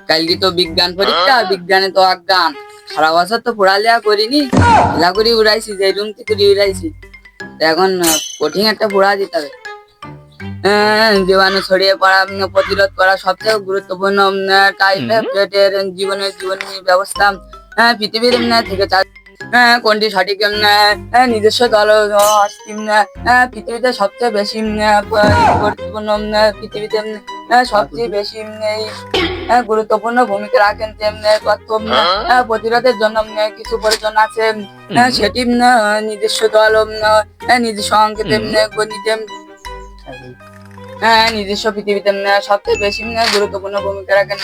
কালকে তো বিজ্ঞান পরীক্ষা, বিজ্ঞানে তো অজ্ঞান। সারা বছর তো পড়ালেখা করিনি, খেলা করে উড়াইছি, যে রুম থেকে উড়াইছি। এখন কঠিন একটা পড়া দিতে হবে। জীবাণু ছড়িয়ে পড়া প্রতিরোধ করা সবচেয়ে গুরুত্বপূর্ণ টাইপের জীবনের ব্যবস্থা পৃথিবীর থেকে কোনটি সঠিক নিজস্ব দল পৃথিবীতে সবচেয়ে বেশি গুরুত্বপূর্ণ পৃথিবীতে সবচেয়ে বেশি গুরুত্বপূর্ণ ভূমিকা রাখেন তথ্য প্রতিরোধের জন্য কিছু প্রয়োজন আছে। সেটি নিজস্ব দল নিজস্ব অঙ্কেতে গণিতে নিজস্ব পৃথিবীতে সবচেয়ে বেশি গুরুত্বপূর্ণ ভূমিকা রাখেন।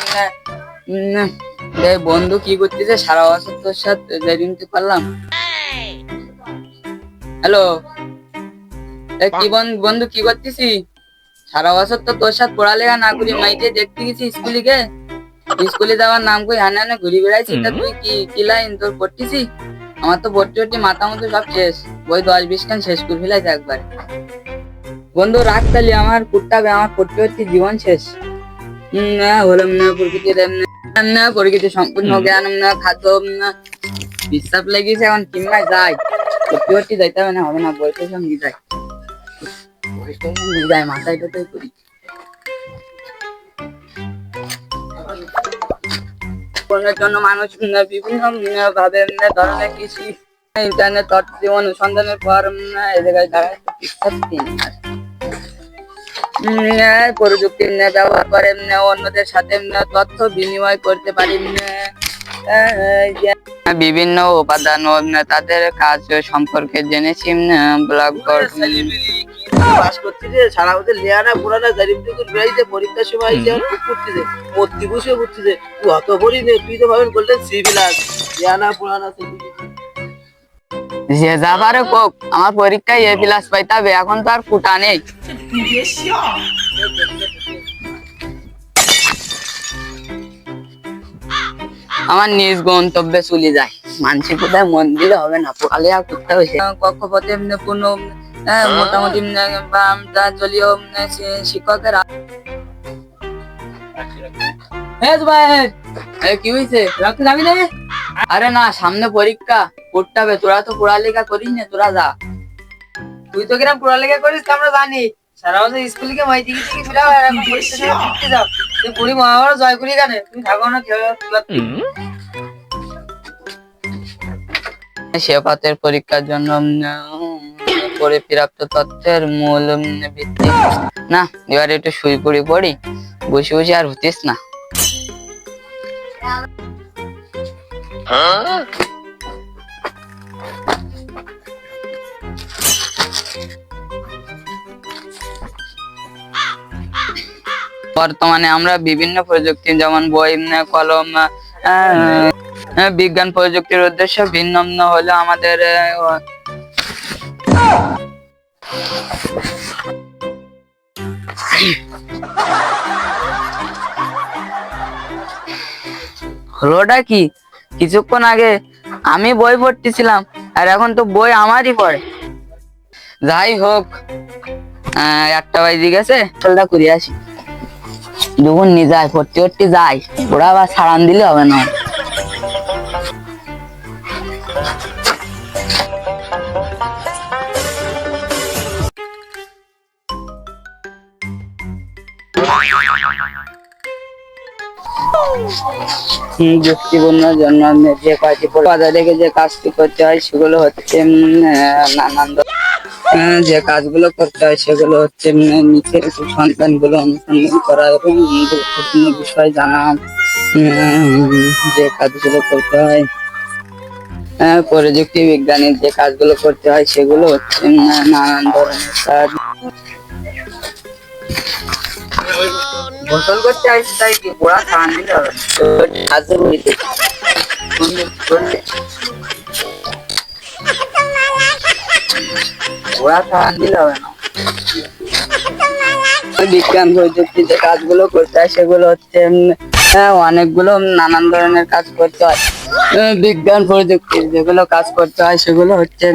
বন্ধু কি করতেছে? সারা বছর তোর সাথে জানিতে পারলাম। হ্যালো, কি বন্ধু কি করতেছি? সারা বছর তো তোর সাথে পড়ালেখা না করি মাইকে দেখতে গেছি স্কুলে যাওয়ার নাম কই হানে ঘুরে বেড়াইছি। তা তুই কি লাইন তোর পড়তেছি? আমার তো ভর্তি মাথা মতো সব শেষ, বই 10-20 খান শেষ করে ফেলাইছে একবার। বন্ধু রাখ তালি, আমার পড়তে হবে, আমার পড়তে জীবন শেষ। হলাম না প্রকৃতি সম্পূর্ণ জ্ঞান খাদ্য বিশ্বাস লেগেছে। এখন কিংবাই যাই পড়তে যাইতে হবে, না হবে না, বইতে সঙ্গে যাই মাথায় টাই করি। জন্য মানুষ বিভিন্ন ভাবে ধরনের কৃষি ইন্টারনেট তথ্য অনুসন্ধানের পর এ জায়গায় দাঁড়ায় প্রযুক্তি ব্যবহার করে অন্যদের সাথে তথ্য বিনিময় করতে পারি। বিভিন্ন উপাদান তাদের কাজ সম্পর্কে জেনেছি। ব্লগ সারা বছর লেয়ানা পুরানা পরীক্ষার সময় করতেছে মূর্তি বসে পড়তেছে। তুই অত পড়ি নে, তুই তো ভাবেন বললেন সি প্লাস লেয়ানা পুরানা যে যা পারে কোক, আমার পরীক্ষায় এ প্লাস পাইতে হবে, এখন তো আর কুটা নেই। আমার নিজ গন্তব্যে চলে যায়, মানসিক কোথায় মন দিলে হবে না, পড়ালেখা করতে হবে। কক্ষপথে কোনো মোটামুটি জলীয় শিক্ষকের কি হয়েছে? রাখতে যাবি না? আরে না, সামনে পরীক্ষা, পড়তে হবে। তোরা তো পড়ালেখা করিস না, তোরা যা। তুই তো কিরম পড়ালেখা করিস আমরা জানি। সারা বছর স্কুলকে মাই দিকে দিকে ফিরাও, আর এখন পড়তে যাও। তুই পড়ি মহাভারত জয় করি কেন? তুমি থাকো না সেপাতের পরীক্ষার জন্য পরে প্রাপ্ত তথ্যের মূল ভিত্তি। না, এবার একটু শুয়ে পড়ি, বসে বসে আর হতিস না। বর্তমানে আমরা বিভিন্ন প্রযুক্তি যেমন বই, কলম, বিজ্ঞান প্রযুক্তির উদ্দেশ্য ভিন্ন হলেও আমাদের হলোটা কি? কিছুক্ষণ আগে আমি বই পড়তেছিলাম, আর এখন তো বই আমারই পড়ে। যাই হোক, 1টা বাজে গেছে, চলটা করে আসি। যখন নিয়ে যায় পড়তে যাই, ওরা আবার সাড়ান দিলে হবে না। যুক্তিপূর্ণ জন্য যে কয়টি বাজারে যে কাজটি করতে হয় সেগুলো হচ্ছে নানান যে কাজগুলো করতে হয় সেগুলো হচ্ছে নিচের সন্তানগুলো অনুসন্ধান করা এবং গুরুত্বপূর্ণ বিষয় জানা। যে কাজগুলো করতে হয় প্রযুক্তি বিজ্ঞানের যে কাজগুলো করতে হয় সেগুলো হচ্ছে নানান ধরনের কাজ। গোসল করতে আসছি, তাই কি পোড়া খাওয়ান দিতে হবে? পোড়া খাওয়ান দিলে হবে না। বিজ্ঞান প্রযুক্তি যে কাজগুলো করতে হয় সেগুলো হচ্ছে অনেকগুলো নানান ধরনের কাজ করতে হয়। বিজ্ঞান প্রযুক্তির যেগুলো কাজ করতে হয় সেগুলো হচ্ছে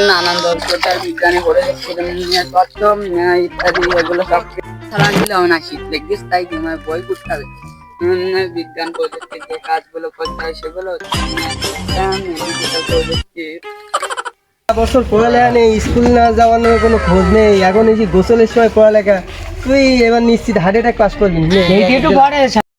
নানান দর্শকতার বিজ্ঞানে পড়ে যাচ্ছে তত্ত্ব ইত্যাদি এগুলো সব ছাড়া দিলে হবে না, শীত লেগেছে তাই তোমার বই পড়তে হবে। বিজ্ঞান প্রযুক্তির যে কাজগুলো করতে হয় সেগুলো প্রযুক্তি। বছর পড়ালেখা নেই, স্কুল না যাওয়ার নিয়ে কোনো খোঁজ নেই, এখন এই যে গোসলের সময় পড়ালেখা, তুই এবার নিশ্চিত হার্ট অ্যাটাক পাস করবি। একটু পরে